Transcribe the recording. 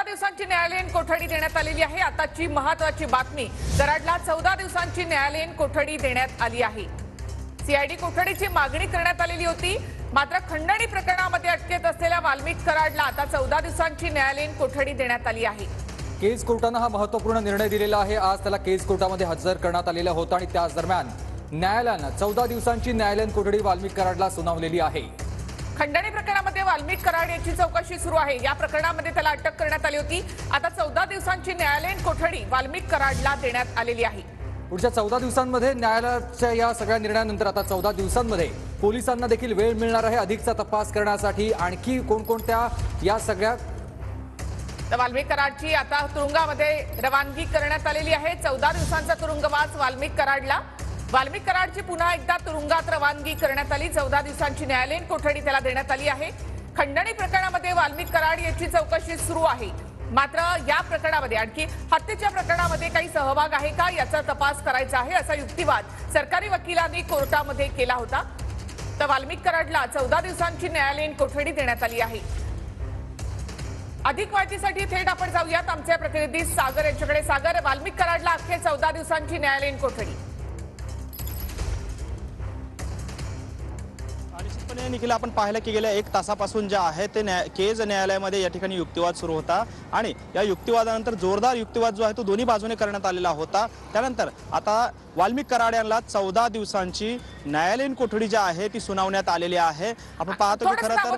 दिवसांची न्यायालयीन कोठडी देण्यात आलेली आहे। आताची महत्त्वाची बातमी, कराडला 14 दिवसांची न्यायालयीन कोठडी देण्यात आली आहे। सीआयडी कोठडीची मागणी करण्यात आलेली होती, मात्र खंडणी प्रकरणामध्ये अटकेत असलेल्या वाल्मिक कराडला आता 14 दिवसांची न्यायालयीन कोठडी देण्यात आली आहे। केज कोर्टाने हा महत्त्वपूर्ण निर्णय दिलेला आहे। आज त्याला केज कोर्टामध्ये हजर करण्यात आलेलं होतं आणि त्याच दरम्यान न्यायालयाने 14 दिवसांची न्यायालयीन कोठडी वाल्मिक कराडला सुनावलेली आहे। खंडणी प्रकरणामध्ये वाल्मिक कराड याची चौकशी सुरू आहे। या प्रकरणामध्ये त्याला अटक करण्यात आली होती। आता 14 दिवसांची न्यायालयीन कोठडी वाल्मिक कराडला देण्यात आलेली आहे। पुढच्या 14 दिवसांमध्ये न्यायालयाच्या या सगळ्या निर्णयानंतर आता 14 दिवसांमध्ये पोलिसांना देखील वेळ मिळणार आहे अधिकचा तपास करण्यासाठी। आणखी कोणकोणत्या या सगळ्या तर वाल्मिक कराडची आता तुरुंगामध्ये रवानगी करण्यात आलेली आहे। 14 दिवसांचा तुरुंगवास वाल्मिक कराडला। वाल्मिक कराडची पुन्हा एकदा तुरुंगात रवानगी करण्यात आली। 14 दिवसांची न्यायालयीन कोठडी त्याला देण्यात आली आहे। खंडणी प्रकरणामध्ये वाल्मिक कराड याची चौकशी सुरू आहे, मात्र या प्रकरणामध्ये आणखी हत्येच्या प्रकरणामध्ये काही सहभाग आहे का याचा तपास करायचा आहे, असा युक्तिवाद सरकारी वकिलांनी कोर्टामध्ये केला होता। तर वाल्मिक कराडला 14 दिवसांची न्यायालयीन कोठडी देण्यात आली आहे। अधिक माहितीसाठी थेट आपण जाऊयात आमचे प्रतिनिधी सागर यांच्याकडे। सागर, वाल्मिक कराडला अखेर 14 दिवसांची न्यायालयीन कोठडी। निश्चितपणे निखिल, आपण पाहिलं की गेल्या 1 तासापासून जे आहे ते केज न्यायालयामध्ये या ठिकाणी युक्तिवाद सुरू होता आणि या युक्तिवादानंतर जोरदार युक्तिवाद जो आहे तो दोन्ही बाजूने करण्यात आलेला होता। त्यानंतर आता वाल्मिक कराड यांना 14 दिवसांची न्यायालयीन कोठडी जी आहे ती सुनावण्यात आलेली आहे। आपण पाहतो की खरं तर